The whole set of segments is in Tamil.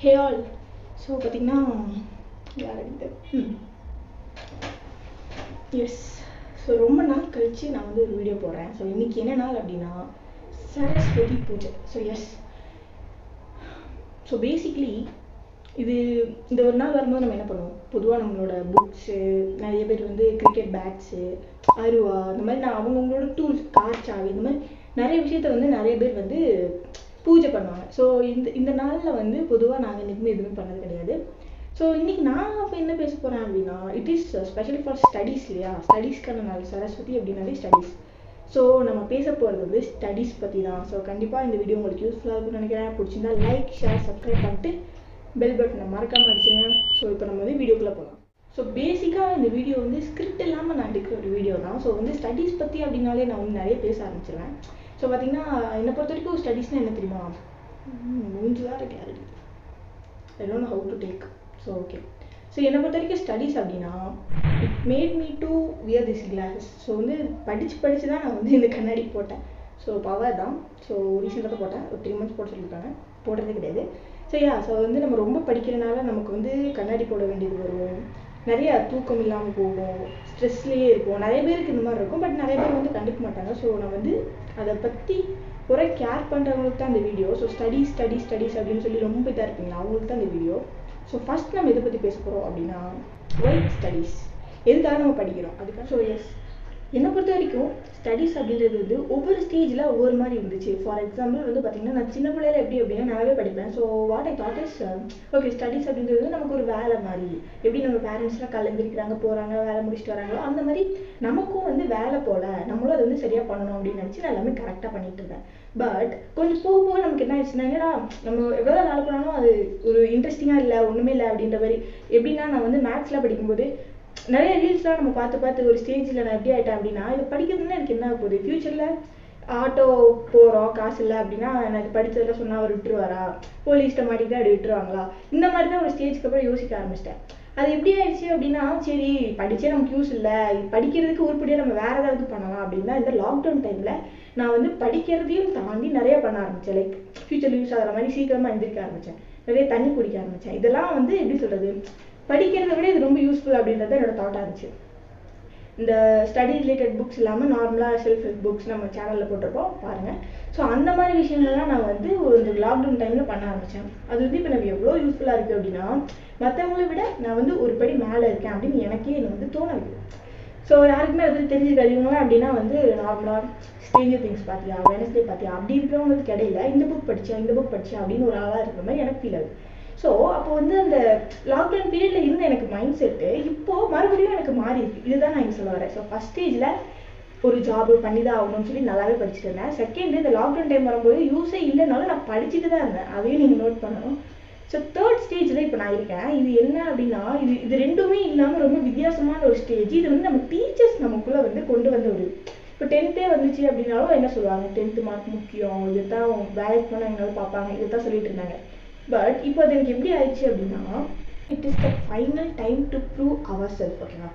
Hey all. ஸோ பார்த்தீங்கன்னா யார் இது எஸ். ஸோ ரொம்ப நாள் கழித்து நான் வந்து ஒரு வீடியோ போடுறேன். ஸோ இன்றைக்கி என்ன நாள் அப்படின்னா சரஸ்வதி பூஜை. So S. ஸோ பேசிக்லி இந்த ஒரு நாள் வரும்போது நம்ம என்ன பண்ணுவோம், பொதுவாக நம்மளோட புக்ஸு, நிறைய பேர் வந்து கிரிக்கெட் பேட்ஸு, அருவா, இந்த மாதிரி நான் அவங்கவுங்களோட டூல்ஸ், கார்ச்சாவி, இந்த மாதிரி நிறைய விஷயத்த வந்து நிறைய பேர் வந்து பூஜை பண்ணுவாங்க. ஸோ இந்த நாளில் வந்து பொதுவாக நாங்கள் இன்றைக்குமே எதுவுமே பண்ணது கிடையாது. ஸோ இன்றைக்கி நான் அப்போ என்ன பேச போகிறேன் அப்படின்னா, it is specially for studies இல்லையா. ஸ்டடீஸ்க்கான நாள் சரஸ்வதி அப்படின்னாலே ஸ்டடீஸ். ஸோ நம்ம பேச போகிறது வந்து ஸ்டடீஸ் பற்றி தான். ஸோ கண்டிப்பாக இந்த வீடியோ உங்களுக்கு யூஸ்ஃபுல்லாக இருக்கும்னு நினைக்கிறேன். பிடிச்சிருந்தா லைக், ஷேர், சப்ஸ்கிரைப் பண்ணிட்டு பெல் பட்டனை மறக்காமல் அடிச்சுங்க. ஸோ இப்போ நம்ம வந்து வீடியோக்குள்ளே போகலாம். ஸோ பேசிக்காக இந்த வீடியோ வந்து ஸ்கிரிப்ட் இல்லாமல் நான் எடுக்கிற ஒரு வீடியோ தான். ஸோ வந்து ஸ்டடீஸ் பற்றி அப்படின்னாலே நான் வந்து நிறைய பேச ஆரம்பிச்சிருவேன். ஸோ பார்த்தீங்கன்னா என்னை பொறுத்த வரைக்கும் ஸ்டடீஸ்னால் என்ன தெரியுமா, மூஞ்சுதான் clarity, I don't know how to take. So okay. So என்னை பொறுத்த வரைக்கும் ஸ்டடீஸ் அப்படின்னா it made me to wear this classes. So வந்து படித்து தான் நான் வந்து இந்த கண்ணாடி போட்டேன். ஸோ பவர் தான். ஸோ ரீசெண்டாக தான் போட்டேன், ஒரு 3 months போட சொல்லியிருக்காங்க, போடுறதே கிடையாது. ஸோ ஸோ வந்து நம்ம ரொம்ப படிக்கிறனால நமக்கு வந்து கண்ணாடி போட வேண்டியது வரும், நிறைய தூக்கம் இல்லாமல் போகும், ஸ்ட்ரெஸ்லேயே இருக்கும். நிறைய பேருக்கு இந்த மாதிரி இருக்கும், பட் நிறைய பேர் வந்து கண்டுக்க மாட்டாங்க. ஸோ நான் வந்து அதை பற்றி ஒரு கேர் பண்ணுறவங்களுக்கு தான் இந்த வீடியோ. ஸோ ஸ்டடீஸ் அப்படின்னு சொல்லி ரொம்ப இதாக இருப்பீங்களா, அவங்களுக்கு தான் இந்த வீடியோ. ஸோ ஃபஸ்ட் நம்ம எதை பற்றி பேச போகிறோம் அப்படின்னா ஒய் ஸ்டடீஸ், எதுக்காக நம்ம படிக்கிறோம் அதுக்காக. ஸோ எஸ், என்னை பொறுத்த வரைக்கும் ஸ்டடீஸ் அப்படின்றது வந்து ஒவ்வொரு ஸ்டேஜில் ஒவ்வொரு மாதிரி இருந்துச்சு. ஃபார் எக்ஸாம்பிள் வந்து பார்த்தீங்கன்னா நான் சின்ன பிள்ளையில எப்படி அப்படின்னா நிறையவே படிப்பேன். So what I thought is okay, studies அப்படின்றது நமக்கு ஒரு வேலை மாதிரி. எப்படி நம்ம பேரண்ட்ஸ்லாம் கலந்துருக்கிறாங்க, போகிறாங்க, வேலை முடிச்சுட்டு வராங்களோ அந்த மாதிரி நமக்கும் வந்து வேலை போல், நம்மளும் அதை வந்து சரியாக பண்ணணும் அப்படின்னு நினச்சி நான் எல்லாமே கரெக்டாக பண்ணிட்டு இருந்தேன். பட் கொஞ்சம் போக போக நமக்கு என்ன ஆயிடுச்சுன்னா, என்னடா நம்ம எவ்வளோ வேலை போனாலும் அது ஒரு இன்ட்ரெஸ்டிங்காக இல்லை, ஒன்றுமே இல்லை அப்படின்ற மாதிரி. எப்படின்னா நான் வந்து மேத்ஸ்லாம் படிக்கும்போது நிறைய ரீல்ஸ்லாம் நம்ம பார்த்து ஒரு ஸ்டேஜில் நான் எப்படி ஆகிட்டேன் அப்படின்னா, இது படிக்கிறதுனா எனக்கு என்ன போகுது, ஃப்யூச்சரில் ஆட்டோ போகிறோம், காசு இல்லை அப்படின்னா எனக்கு படித்ததெல்லாம் சொன்னால் அவர் விட்டுருவாரா, போலீஸ்ட்டை மாட்டிக்கிட்டு அப்படி விட்டுருவாங்களா, இந்த மாதிரி தான் ஒரு ஸ்டேஜ்க்கு அப்புறம் யோசிக்க ஆரம்பிச்சிட்டேன். அது எப்படி ஆயிடுச்சு அப்படின்னா, சரி படித்தே நமக்கு யூஸ் இல்லை, படிக்கிறதுக்கு உருப்படியாக நம்ம வேறு ஏதாவது பண்ணலாம் அப்படின்னா இந்த லாக்டவுன் டைமில் நான் வந்து படிக்கிறதையும் தாண்டி நிறைய பண்ண ஆரம்பித்தேன். லைக் ஃப்யூச்சர் யூஸ் ஆகிற மாதிரி சீக்கிரமாக எழுந்திரிக்க ஆரம்பித்தேன், நிறைய தண்ணி குடிக்க ஆரம்பித்தேன். இதெல்லாம் வந்து எப்படி சொல்கிறது, படிக்கிறத விட இது ரொம்ப யூஸ்ஃபுல் அப்படின்றது என்னோட தாட்டாக இருந்துச்சு. இந்த ஸ்டடி ரிலேட்டட் புக்ஸ் இல்லாமல் நார்மலாக செல்ஃப் ஹெல்ப் புக்ஸ் நம்ம சேனலில் போட்டிருப்போம் பாருங்கள். ஸோ அந்த மாதிரி விஷயங்கள்லாம் நான் வந்து இந்த லாக்டவுன் டைமில் பண்ண ஆரம்பித்தேன். அது வந்து இப்போ எனக்கு எவ்வளோ யூஸ்ஃபுல்லாக இருக்குது அப்படின்னா, மற்றவங்களை விட நான் வந்து ஒரு படி மேலே இருக்கேன் அப்படின்னு எனக்கே எனக்கு வந்து தோண வைக்குது. ஸோ யாருக்குமே அது தெரிஞ்சுக்காது. இவங்களாம் அப்படின்னா வந்து நார்மலாக ஸ்ட்ரேஞ்சர் திங்ஸ் பார்த்தியா, வெனஸ்டே பார்த்தியா அப்படி இருக்கிறவங்களுக்கு இடையில இந்த புக் படித்தேன் அப்படின்னு ஒரு ஆளாக இருக்கிற மாதிரி எனக்கு ஃபீல் ஆகுது. ஸோ அப்போ வந்து அந்த லாக்டவுன் பீரியடில் இருந்த எனக்கு மைண்ட் செட்டு இப்போது மறுபடியும் எனக்கு மாறி இருக்கு. இதுதான் நான் இங்கே சொல்ல வரேன். ஸோ ஃபஸ்ட் ஸ்டேஜில் ஒரு ஜாப் பண்ணி தான் ஆகணும்னு சொல்லி நல்லாவே படிச்சுட்டு இருந்தேன். செகண்ட், இந்த லாக்டவுன் டைம் வரும்போது யூஸே இல்லைனாலும் நான் படிச்சுட்டு தான் இருந்தேன், அதையும் நீங்கள் நோட் பண்ணணும். ஸோ தேர்ட் ஸ்டேஜில் இப்போ நான் இருக்கேன். இது என்ன அப்படின்னா, இது ரெண்டுமே இல்லாமல் ரொம்ப வித்தியாசமான ஒரு ஸ்டேஜ். இது வந்து நம்ம டீச்சர்ஸ் நமக்குள்ளே வந்து கொண்டு வந்த ஒரு, இப்போ 10th வந்துச்சு அப்படின்னாலும் என்ன சொல்லுவாங்க, 10th மார்க் முக்கியம், இதை தான் வேலைக்கு போனால் எங்களால் பார்ப்பாங்க, இதை தான் சொல்லிட்டு இருந்தாங்க. பட் இப்போ அது எனக்கு எப்படி ஆயிடுச்சு அப்படின்னா, it is the final time to prove our self. ஓகேவா.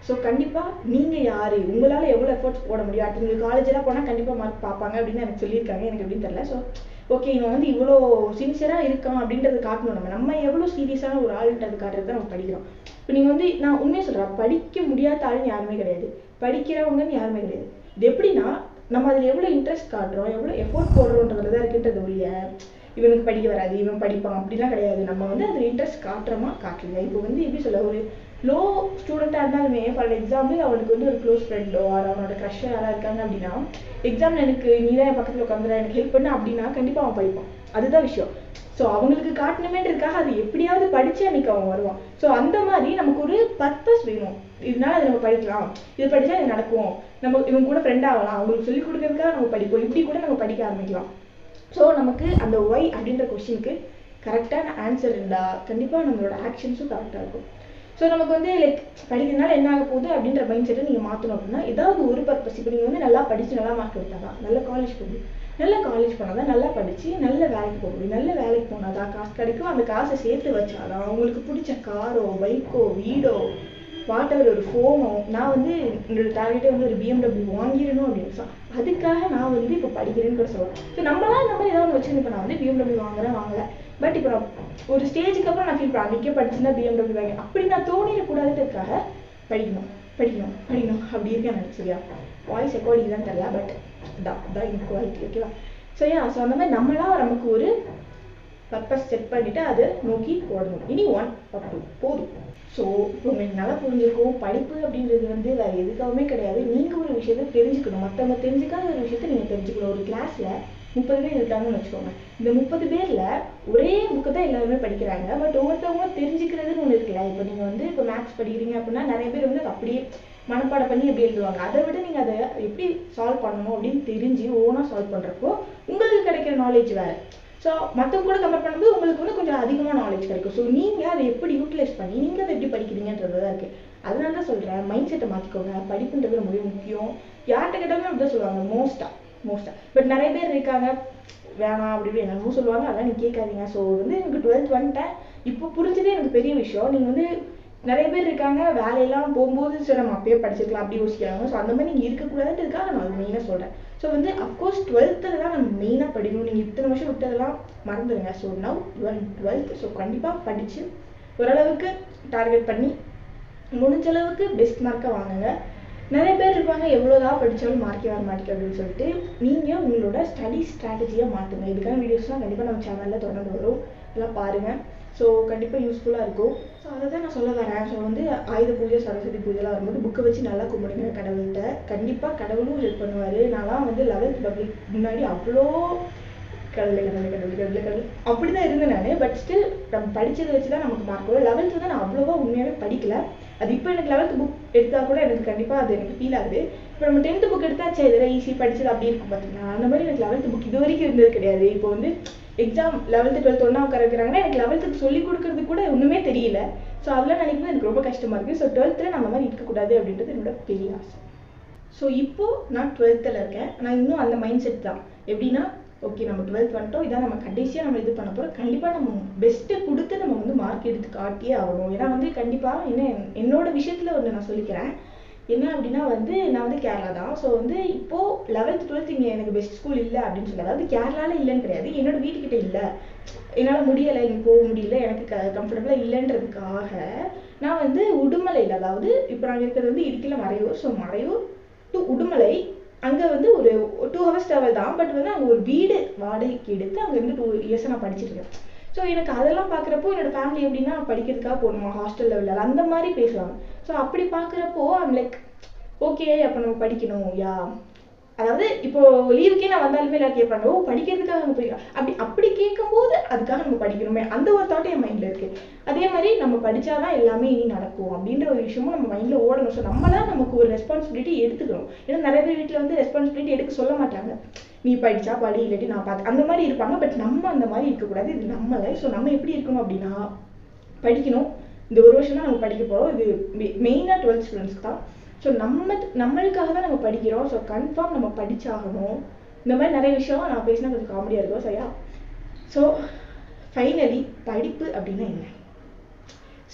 ஸோ கண்டிப்பாக நீங்கள் யார், உங்களால் எவ்வளோ எஃபர்ட்ஸ் போட முடியும், அது நீங்கள் காலேஜெலாம் போனால் கண்டிப்பாக மார்க் பார்ப்பாங்க அப்படின்னு எனக்கு சொல்லியிருக்காங்க. எனக்கு எப்படின்னு தெரியல. ஸோ ஓகே, இவன் வந்து இவ்வளோ சின்சியராக இருக்கான் அப்படின்றது காட்டணும். நம்ம எவ்வளோ சீரியஸான ஒரு ஆளுன்றது காட்டுறது தான் நம்ம படிக்கிறோம். இப்போ நீங்கள் வந்து நான் உண்மையை சொல்கிறேன், படிக்க முடியாத ஆளுன்னு யாருமே கிடையாது, படிக்கிறவங்கன்னு யாருமே கிடையாது. இது எப்படின்னா நம்ம அதில் எவ்வளோ இன்ட்ரெஸ்ட் காட்டுறோம், எவ்வளோ எஃபோர்ட் போடுறோன்றது தான் இருக்குன்றது ஒழிய இவனுக்கு படிக்க வராது, இவன் படிப்பான் அப்படிலாம் கிடையாது. நம்ம வந்து அதில் இன்ட்ரெஸ்ட் காட்டுறோமா காட்டலையா. இப்போ வந்து எப்படி சொல்ல, ஒரு லோ ஸ்டூடெண்ட்டாக இருந்தாலுமே ஃபார் எக்ஸாம்பிள் அவனுக்கு வந்து ஒரு க்ளோஸ் ஃப்ரெண்டோ அவனோட க்ரஷோ யாராக இருக்காங்க அப்படின்னா, எக்ஸாமில் எனக்கு நீ தான் என் பக்கத்தில் உட்காந்துடா, எனக்கு ஹெல்ப் பண்ண அப்படின்னா கண்டிப்பாக அவன் படிப்பான். அதுதான் விஷயம். ஸோ அவங்களுக்கு காட்டணுமேன்றதுக்காக அது எப்படியாவது படித்து அன்றைக்கி அவன் வருவான். ஸோ அந்த மாதிரி நமக்கு ஒரு பர்பஸ் வேணும். இதனால அதை நம்ம படிக்கலாம், இது படித்தா இது நடக்கும், நம்ம இவங்க கூட ஃப்ரெண்ட் ஆகலாம், அவங்களுக்கு சொல்லிக் கொடுக்கறதுக்காக நம்ம படிப்போம், இப்படி கூட நம்ம படிக்க ஆரம்பிக்கலாம். ஸோ நமக்கு அந்த ஒய் அப்படின்ற கொஸ்டினுக்கு கரெக்டான ஆன்சர் இருந்தால் கண்டிப்பாக நம்மளோட ஆக்ஷன்ஸும் கரெக்டாக இருக்கும். ஸோ நமக்கு வந்து லைக் படிக்கிறதுனால என்ன ஆக போகுது அப்படின்ற மைண்ட் செட்டை நீங்கள் மாற்றணும் அப்படின்னா ஏதாவது ஒரு பர்பஸ். இப்போ நீங்கள் வந்து நல்லா படித்து நல்லா மார்க் எடுத்தால் தான் நல்ல காலேஜ் போகும், நல்ல காலேஜ் போனால் தான் நல்லா படித்து நல்ல வேலைக்கு போக முடியும், நல்ல வேலைக்கு போனால் தான் காசு கிடைக்கும், அந்த காசை சேர்த்து வச்சாதான் அவங்களுக்கு பிடிச்ச காரோ பைக்கோ வீடோ வாட் எவர் ஒரு ஃபோனோ, நான் வந்து என்னோட டார்கெட்டே வந்து ஒரு BMW வாங்கிடணும் அப்படின்னு அதுக்காக நான் வந்து இப்போ படிக்கிறேன்னு கூட சொல்லுவேன். ஸோ நம்மளாம் இந்த மாதிரி ஏதாவது ஒன்று வச்சுருந்து இப்போ நான் வந்து BMW வாங்கலை. பட் இப்போ நான் ஒரு ஸ்டேஜுக்கு அப்புறம் நான் ஃபீல் பண்ணேன் அன்றைக்கே படிச்சுன்னா BMW வாங்கி அப்படி நான் தோணிடக்கூடாதுன்றதுக்காக படிக்கணும் அப்படி இருக்கேன் நான். சரியா வாய்ஸ் ரெக்கார்டிங் தான் தெரியல, பட் தான் இன்குவாலிட்டி. ஓகேவா? ஸோ அந்த மாதிரி நமக்கு ஒரு பர்பஸ் செட் பண்ணிவிட்டு அதை நோக்கி ஓடணும். இனி 1 or 2 போதும். ஸோ இப்போ உங்களுக்கு நல்லா புரிஞ்சிருக்கும், படிப்பு அப்படின்றது வந்து வேறு எதுக்காகவுமே கிடையாது. நீங்கள் ஒரு விஷயத்தை தெரிஞ்சுக்கணும், மற்றவங்க தெரிஞ்சுக்காத ஒரு விஷயத்த நீங்கள் தெரிஞ்சுக்கணும். ஒரு கிளாஸில் 30 பேர் இருக்காங்கன்னு வச்சுக்கோங்க. இந்த 30 பேரில் ஒரே புக்கு தான் எல்லாருமே படிக்கிறாங்க. பட் ஒவ்வொருத்தவங்க தெரிஞ்சுக்கிறதுன்னு ஒன்று இருக்குல்ல. இப்போ நீங்கள் வந்து இப்போ மேக்ஸ் படிக்கிறீங்க அப்படின்னா நிறைய பேர் வந்து அதை அப்படியே மனப்பாடம் பண்ணி எப்படி எழுதுவாங்க. அதை விட நீங்கள் அதை எப்படி சால்வ் பண்ணணும் அப்படின்னு தெரிஞ்சு ஓனாக சால்வ் பண்ணுறப்போ உங்களுக்கு கிடைக்கிற நாலேஜ் வேறு. ஸோ மற்றவங்க கூட கம்பேர் பண்ணும்போது உங்களுக்கு வந்து கொஞ்சம் அதிகமாக நாலேஜ் கிடைக்கும். ஸோ நீங்கள் அதை எப்படி யூட்டிலைஸ் பண்ணி நீங்கள் அதை எப்படி படிக்கிறீங்கன்றது தான் இருக்குது. அதனால தான் சொல்கிறேன், மைண்ட் செட்டை மாற்றிக்கோங்க. படிப்புன்றது ரொம்பவே முக்கியம். யார்கிட்ட கேட்டாலுமே அப்படி தான் சொல்லுவாங்க மோஸ்ட்டாக. பட் நிறைய பேர் இருக்காங்க வேணாம் அப்படி இப்படி என்னமோ சொல்லுவாங்க, அதெல்லாம் நீங்கள் கேட்காதீங்க. ஸோ வந்து எனக்கு 12th வந்துட்டேன், இப்போ புரிஞ்சதே எனக்கு பெரிய விஷயம். நீங்கள் வந்து நிறைய பேர் இருக்காங்க வேலையெல்லாம் போகும்போது சரி நம்ம அப்பயே படிச்சிருக்கலாம் அப்படி யோசிக்கிறாங்க. ஸோ அந்த மாதிரி நீங்கள் இருக்கக்கூடாதுன்றதுக்காக நான் அது மெயினாக சொல்கிறேன். ஸோ வந்து அஃப்கோர்ஸ் 12th தான் நம்ம மெயினாக படிக்கணும். நீங்கள் இத்தனை வருஷம் விட்டதெல்லாம் மறந்துடுங்க. So now 12th. ஸோ கண்டிப்பாக படித்து ஓரளவுக்கு டார்கெட் பண்ணி முடிஞ்ச அளவுக்கு பெஸ்ட் மார்க்கை வாங்குங்க. நிறைய பேர் இருப்பாங்க எவ்வளோதான் படித்தாலும் மார்க்கே வர மாட்டேங்குது அப்படின்னு சொல்லிட்டு நீங்கள் உங்களோட ஸ்டடி ஸ்ட்ராட்டஜியாக மாற்றுங்க. இதுக்கான வீடியோஸ்லாம் கண்டிப்பாக நம்ம சேனலில் தொடர்ந்து வரும், இதெல்லாம் பாருங்கள். ஸோ கண்டிப்பாக யூஸ்ஃபுல்லாக இருக்கும். ஸோ அதை தான் நான் சொல்ல வரேன். ஸோ வந்து ஆயுத பூஜை சரஸ்வதி பூஜைலாம் வரும்போது புக்கை வச்சு நல்லா கும்பிடுங்க கடவுள்கிட்ட. கண்டிப்பாக கடவுளும் ஹெல்ப் பண்ணுவார். நான்லாம் வந்து 11th பப்ளிக் முன்னாடி அவ்வளோ கடவுள் அப்படி தான் இருந்தேன் நான். பட் ஸ்டில் நம்ம படித்ததை வச்சு தான் நமக்கு மார்க் வரும். 11th தான் நான் அவ்வளோவா உண்மையாகவே படிக்கல. அது இப்போ எனக்கு 11th புக் எடுத்தால் கூட எனக்கு கண்டிப்பாக அது எனக்கு ஃபீல் ஆகுது. இப்போ நம்ம 10th புக் எடுத்தாச்சே இதெல்லாம் ஈஸி படிச்சது அப்படி இருக்கும் பார்த்தீங்கன்னா, அந்த மாதிரி எனக்கு 11th புக் இது வரைக்கும் இருந்தது கிடையாது. இப்போ வந்து எக்ஸாம் 11th 12th ஒன்றா உட்காந்துக்கிறாங்கன்னா எனக்கு 11th சொல்லிக் கொடுக்கறது கூட ஒன்றுமே தெரியல. ஸோ அதெல்லாம் நினைக்கும்போது எனக்கு ரொம்ப கஷ்டமாக இருக்குது. ஸோ 12th நான் அந்த மாதிரி இருக்கக்கூடாது அப்படின்றது என்னோட பெரிய ஆசை. ஸோ இப்போது நான் 12th இருக்கேன். நான் இன்னும் அந்த மைண்ட் செட் தான். எப்படின்னா ஓகே நம்ம 12th வந்துட்டோம், இதான் நம்ம கடைசியாக நம்ம இது பண்ண போகிறோம். கண்டிப்பாக நம்ம பெஸ்ட்டை கொடுத்து நம்ம வந்து மார்க் எடுத்து காட்டியே ஆகணும். ஏன்னா வந்து கண்டிப்பாக என்னோட விஷயத்தில் ஒன்று நான் சொல்லிக்கிறேன். என்ன அப்படின்னா வந்து நான் வந்து கேரளா தான். ஸோ வந்து இப்போது 11th 12th இங்கே எனக்கு பெஸ்ட் ஸ்கூல் இல்லை அப்படின்னு சொல்லி, அதாவது கேரளாவில் இல்லைன்னு கிடையாது, என்னோட வீட்டுக்கிட்ட இல்லை, என்னால் முடியலை, இங்கே போக முடியல, எனக்கு கம்ஃபர்டபுளாக இல்லைன்றதுக்காக நான் வந்து உடுமலையில், அதாவது இப்போ நாங்கள் இருக்கிறது வந்து இடுக்கியில் மறையூர். ஸோ மறையூர் டு உடுமலை அங்கே வந்து ஒரு 2 hours travel தான். பட் வந்து அங்கே ஒரு வீடு வாடகைக்கு எடுத்து அங்கேருந்து 2 years நான் படிச்சுட்டு இருக்கேன். ஸோ எனக்கு அதெல்லாம் பார்க்குறப்போ என்னோட ஃபேமிலி எப்படின்னா படிக்கிறதுக்காக போகணுமா ஹாஸ்டல் லெவலில் அந்த மாதிரி பேசுவாங்க. ஸோ அப்படி பார்க்குறப்போ ஐம் லைக் ஓகே அப்போ நம்ம படிக்கணும் யா, அதாவது இப்போ லீவுக்கே நான் வந்தாலுமே எல்லாம் கேட்பாங்க ஓ படிக்கிறதுக்காக நம்ம போய் அப்படி கேட்கும்போது அதுக்காக நம்ம படிக்கணுமே அந்த ஒரு தாட் என் மைண்டில் இருக்குது. அதே மாதிரி நம்ம படித்தாதான் எல்லாமே இனி நடக்கும் அப்படின்ற ஒரு விஷயமும் நம்ம மைண்டில் ஓடணும். ஸோ நம்மளாம் நமக்கு ஒரு ரெஸ்பான்சிபிலிட்டி எடுத்துக்கணும். ஏன்னா நிறைய பேர் வீட்டில் வந்து ரெஸ்பான்சிபிலிட்டி எடுக்க சொல்ல மாட்டாங்க. நீ படித்தா படி இல்லாட்டி நான் பார்த்து அந்த மாதிரி இருப்பாங்க. பட் நம்ம அந்த மாதிரி இருக்கக்கூடாது, இது நம்ம லைஃப். ஸோ நம்ம எப்படி இருக்கணும் அப்படின்னா படிக்கணும். இந்த ஒரு வருஷம் தான் நம்ம படிக்க போகிறோம். இது மெயினாக 12th ஸ்டூடெண்ட்ஸ்க்கு தான். ஸோ நம்மளுக்காக தான் நம்ம படிக்கிறோம். ஸோ கன்ஃபார்ம் நம்ம படித்தாகணும். இந்த மாதிரி நிறைய விஷயம் நான் பேசினா கொஞ்சம் காமெடியாக இருக்கும். சரியா? ஸோ ஃபைனலி படிப்பு அப்படின்னா என்ன?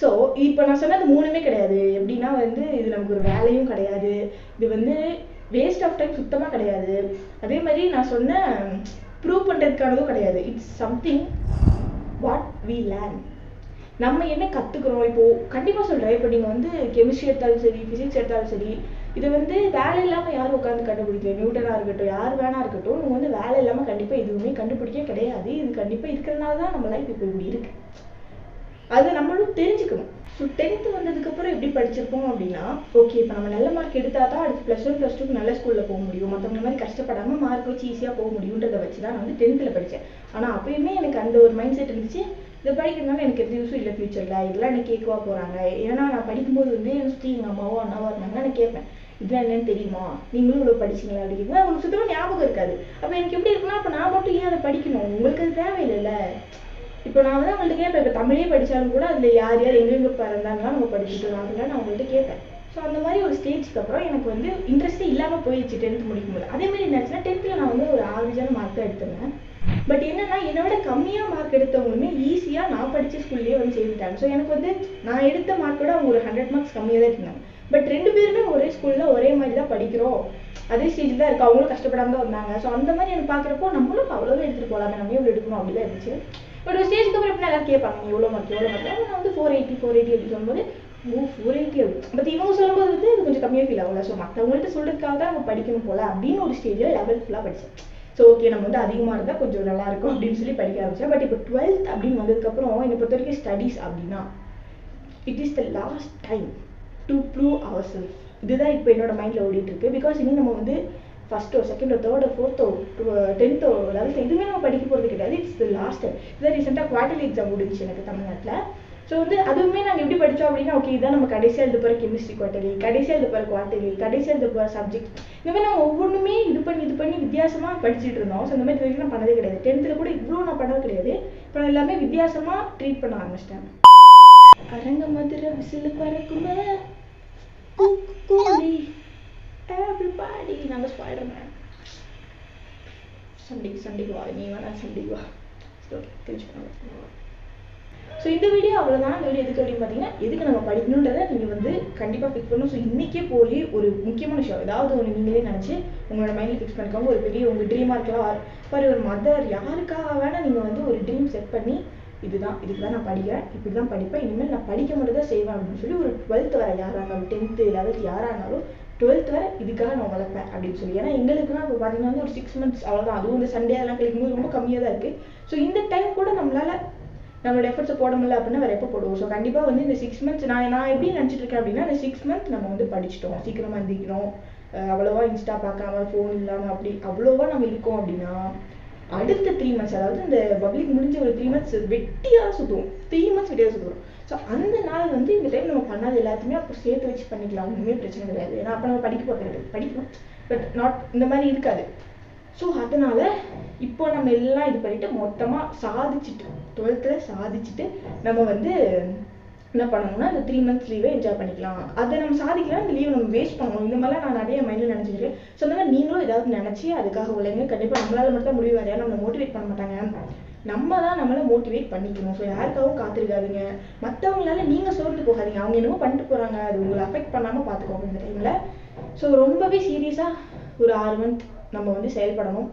ஸோ இப்போ நான் சொன்னது 3மே கிடையாது. எப்படின்னா வந்து இது நமக்கு ஒரு வேலையும் கிடையாது, இது வந்து வேஸ்ட் ஆஃப் டைம் சுத்தமாக கிடையாது. அதே மாதிரி நான் சொன்ன ப்ரூவ் பண்ணுறதுக்கானதும் கிடையாது. It's something what we learn. நம்ம என்ன கற்றுக்குறோம். இப்போது கண்டிப்பாக சொல்கிறேன், இப்போ நீங்கள் வந்து கெமிஸ்ட்ரி எடுத்தாலும் சரி, ஃபிசிக்ஸ் எடுத்தாலும் சரி, இதை வந்து வேலை இல்லாமல் யாரும் உட்காந்து கண்டுபிடிக்கல. நியூட்டனாக இருக்கட்டும், யார் வேணா இருக்கட்டும், நம்ம வந்து வேலை இல்லாமல் கண்டிப்பாக எதுவுமே கண்டுபிடிக்க கிடையாது. இது கண்டிப்பாக இருக்கிறதுனால தான் நம்ம லைஃப் இப்போ இப்படி இருக்குது. அதை நம்மளும் தெரிஞ்சுக்கணும். ஸோ 10th வந்ததுக்கப்புறம் எப்படி படிச்சிருப்போம் அப்படின்னா ஓகே இப்போ நம்ம நல்ல மார்க் எடுத்தால் தான் அடுத்து +1 +2 நல்ல ஸ்கூலில் போக முடியும், மற்றவங்க மாதிரி கஷ்டப்படாமல் மார்க் வச்சு ஈஸியாக போக முடியுன்றதை வச்சு தான் நான் வந்து 10th படித்தேன். ஆனால் அப்பயுமே எனக்கு அந்த ஒரு மைண்ட் செட் இருந்துச்சு, இதை படிக்கிறதுனால எனக்கு எந்த யூஸும் இல்லை ஃபியூச்சரில், இதெல்லாம் எனக்கு கேட்கவா போகிறாங்க. ஏன்னா நான் படிக்கும்போது வந்து என் சுற்றி எங்கள் அம்மாவோ அண்ணாவோ இருந்தாங்கன்னா நான் கேட்பேன் இதெல்லாம் என்னன்னு தெரியுமா, நீங்களும் இவ்வளோ படிச்சிங்களா அப்படிங்கிறது உங்களுக்கு சுத்தமாக ஞாபகம் இருக்காது. அப்போ எனக்கு எப்படி இருக்குன்னா அப்போ நான் மட்டும் ஏன் அதை படிக்கணும், உங்களுக்கு அது தேவையில்லைல்ல. இப்போ நான் வந்து அவங்கள்ட்ட கேட்பேன், இப்போ தமிழே படித்தாலும் கூட அதில் யார் யார் எங்கெங்கே பிறந்தாங்கன்னா நம்ம படிச்சுக்கலாம் அப்படின்னா நான் அவங்கள்ட்ட கேட்பேன். ஸோ அந்த மாதிரி ஒரு ஸ்டேஜ்க்கு அப்புறம் எனக்கு வந்து இன்ட்ரெஸ்ட்டே இல்லாமல் போயிடுச்சு 10th முடிக்கும்போது. அதே மாதிரி என்னாச்சுன்னா 10th நான் வந்து ஒரு ஆவரேஜான மார்க் தான் எடுத்திருந்தேன். பட் என்னன்னா என்னை விட கம்மியாக மார்க் எடுத்தவங்களுமே ஈஸியாக நான் படித்த ஸ்கூல்லேயே வந்து சேர்ந்துட்டாங்க. ஸோ எனக்கு வந்து நான் எடுத்த மார்க்கோட அவங்க ஒரு 100 மார்க்ஸ் கம்மியாக தான் இருந்தாங்க. பட் 2 பேருமே ஒரே ஸ்கூலில் ஒரே மாதிரி தான் படிக்கிறோம், அதே ஸ்டேஜில் தான் இருக்குது, அவங்களும் கஷ்டப்படாம தான் வந்தாங்க. ஸோ அந்த மாதிரி எனக்கு பார்க்குறப்போ நம்மளும் அவ்வளோவே எடுத்துகிட்டு போகலாமே, நம்ம எவ்வளோ எடுக்கணும் அப்படி தான் இருந்துச்சு. பட் ஒரு ஸ்டேஜ்க்கு அப்புறம் எப்படி எல்லாரும் கேட்பாங்க எவ்வளோ மார்க் நான் வந்து 480 அப்படி சொல்லும்போது 480 அப்படி. பட் இவங்க சொல்லும்போது வந்து அது கொஞ்சம் கம்மியாக ஃபீல் ஆகல. ஸோ மற்றவங்கள்ட்ட சொல்றதுக்காக தான் நம்ம படிக்கணும் போல அப்படின்னு ஒரு ஸ்டேஜில் 11th ஃபுல்லாக படித்தேன். ஸோ ஓகே நம்ம வந்து அதிகமாக இருந்தால் கொஞ்சம் நல்லா இருக்கும் அப்படின்னு சொல்லி படிக்க ஆரம்பிச்சேன். பட் இப்போ 12th அப்படின்னு வந்ததுக்கப்புறம் என்னை பொறுத்த வரைக்கும் ஸ்டடீஸ் அப்படின்னா it is the last time to prove our self. இதுதான் இப்போ என்னோட மைண்டில் ஓடிட்டு இருக்கு. பிகாஸ் இன்னும் நம்ம வந்து ஃபஸ்ட்டோ செகண்டோ தேர்டோ ஃபோர்த்தோ 10th 11th எதுவுமே நம்ம படிக்க போகிறது கிடையாது. It's the last time. இதான் ரீசெண்டாக குவார்டர்லி எக்ஸாம் முடிஞ்சிச்சு எனக்கு தமிழ்நாட்டில். ஸோ வந்து அதுவுமே நாங்கள் எப்படி படித்தோம் அப்படின்னா ஓகே இதான் நம்ம கடைசியாக எழுத போகிற கெமிஸ்ட்ரி குவார்டர்லி, கடைசியாக எழுத போகிற குவார்டர்லி, கடைசியாக எழுத போகிற சப்ஜெக்ட், இந்த மாதிரி நாங்கள் ஒவ்வொன்றுமே இது பண்ணி வித்தியாசமாக படிச்சுட்டு இருந்தோம். ஸோ இந்த மாதிரி வரைக்கும் நான் பண்ணதே கிடையாது. 10th கூட இவ்வளோ நான் பண்ணது கிடையாது. இப்போ நான் எல்லாமே வித்தியாசமாக ட்ரீட் பண்ண ஆரம்பிச்சிட்டேன். அரங்க மதுரை விசில் பறக்குமே everybody நாங்கள் ஸ்பைடர்மேன். சண்டைக்கு வா, நீ வேணா சண்டைக்கு வா. ஸோ இந்த வீடியோ அவ்வளோதான். இந்த வீடியோ எதுக்கு அப்படின்னு பார்த்தீங்கன்னா எதுக்கு நம்ம படிக்கணுன்றதை நீங்கள் வந்து கண்டிப்பாக ஃபிக்ஸ் பண்ணணும். ஸோ இன்றைக்கே போய் ஒரு முக்கியமான விஷயம் ஏதாவது ஒன்று நீங்களே நினச்சி உங்களோட மைண்டில் ஃபிக்ஸ் பண்ணிக்கோங்க. ஒரு பெரிய உங்கள் ட்ரீமாக இருக்கலாம், பாரு ஒரு மதர் யாருக்காக வேணால் நீங்கள் வந்து ஒரு ட்ரீம் செட் பண்ணி இதுக்கு தான் நான் படிக்கிறேன், இப்படி தான் படிப்பேன், இனிமேல் நான் படிக்க மட்டும் தான் செய்வேன் அப்படின்னு சொல்லி ஒரு 12th வர யாராக இருந்தாலும் 10th 11th யாராக இருந்தாலும் 12th வரை இதுக்காக நான் வளர்ப்பேன் அப்படின்னு சொல்லி. ஏன்னா எங்களுக்குலாம் இப்போ பார்த்தீங்கன்னா வந்து ஒரு 6 months அவ்வளோதான். அதுவும் இந்த சண்டே அதெல்லாம் கிடைக்கும்போது ரொம்ப கம்மியாக தான் இருக்குது. ஸோ இந்த டைம் கூட நம்மளோட எஃபர்ட்ஸை போட முடியல அப்படின்னா வேறு எப்போ போடுவோம். ஸோ கண்டிப்பாக வந்து இந்த 6 months நான் எப்படி நினச்சிட்டு இருக்கேன் அப்படின்னா இந்த 6 months நம்ம வந்து படிச்சிட்டோம், சீக்கிரமாக எந்திரிக்கிறோம், அவ்வளோவா இன்ஸ்டா பார்க்காம ஃபோன் இல்லாமல் அப்படி அவ்வளோவா நம்ம இருக்கோம் அப்படின்னா அடுத்த 3 months அதாவது இந்த பப்ளிக் முடிஞ்ச ஒரு 3 months வெட்டியாக சுற்றுவோம், 3 months வெட்டியாக சுற்றுவோம். ஸோ அந்த நாள் வந்து இந்த டைம் நம்ம பண்ணாது எல்லாத்தையுமே அப்போ சேர்த்து வச்சு பண்ணிக்கலாம், ஒன்றுமே பிரச்சனை கிடையாது. ஏன்னா அப்போ நம்ம படிக்க போகிறது படிக்கணும், பட் நாட் இந்த மாதிரி இருக்காது. ஸோ அதனால் இப்போ நம்ம எல்லாம் இது பண்ணிவிட்டு மொத்தமாக சாதிச்சுட்டு 12th சாதிச்சுட்டு நம்ம வந்து என்ன பண்ணணும்னா இந்த 3 months லீவை என்ஜாய் பண்ணிக்கலாம். அதை நம்ம சாதிக்கலாம், இந்த லீவை நம்ம வேஸ்ட் பண்ணணும். இந்த மாதிரிலாம் நான் நிறைய மைண்டில் நினச்சிருக்கேன். ஸோ அந்த மாதிரி நீங்களும் ஏதாவது நினச்சி அதுக்காக உழைங்க. கண்டிப்பாக நம்மளால் மட்டும் தான் முடிவு, யாரும் நம்மளை மோட்டிவேட் பண்ண மாட்டாங்க, நம்ம தான் நம்மளை மோட்டிவேட் பண்ணிக்கணும். ஸோ யாருக்காகவும் காத்திருக்காதீங்க, மற்றவங்களால நீங்கள் சோர்ந்து போகாதீங்க. அவங்க என்னமோ பண்ணிட்டு போகிறாங்க, அது உங்களை அஃபெக்ட் பண்ணாமல் பார்த்துக்கோங்க இந்த டைமில். ஸோ ரொம்பவே சீரியஸாக ஒரு 6 month நம்ம வந்து செயல்படணும்.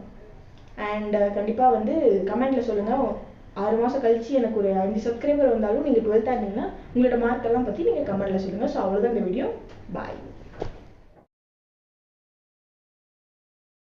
அண்ட் கண்டிப்பாக வந்து கமெண்ட்டில் சொல்லுங்கள். 6 மாதம் கழிச்சு எனக்கு ஒரு 5 சப்ஸ்கிரைபர் வந்தாலும் நீங்கள் 12th இருந்தீங்கன்னா உங்களோட மார்க்கெல்லாம் பற்றி நீங்கள் கமெண்ட்டில் சொல்லுங்கள். ஸோ அவ்வளோதான் இந்த வீடியோ. பாய்.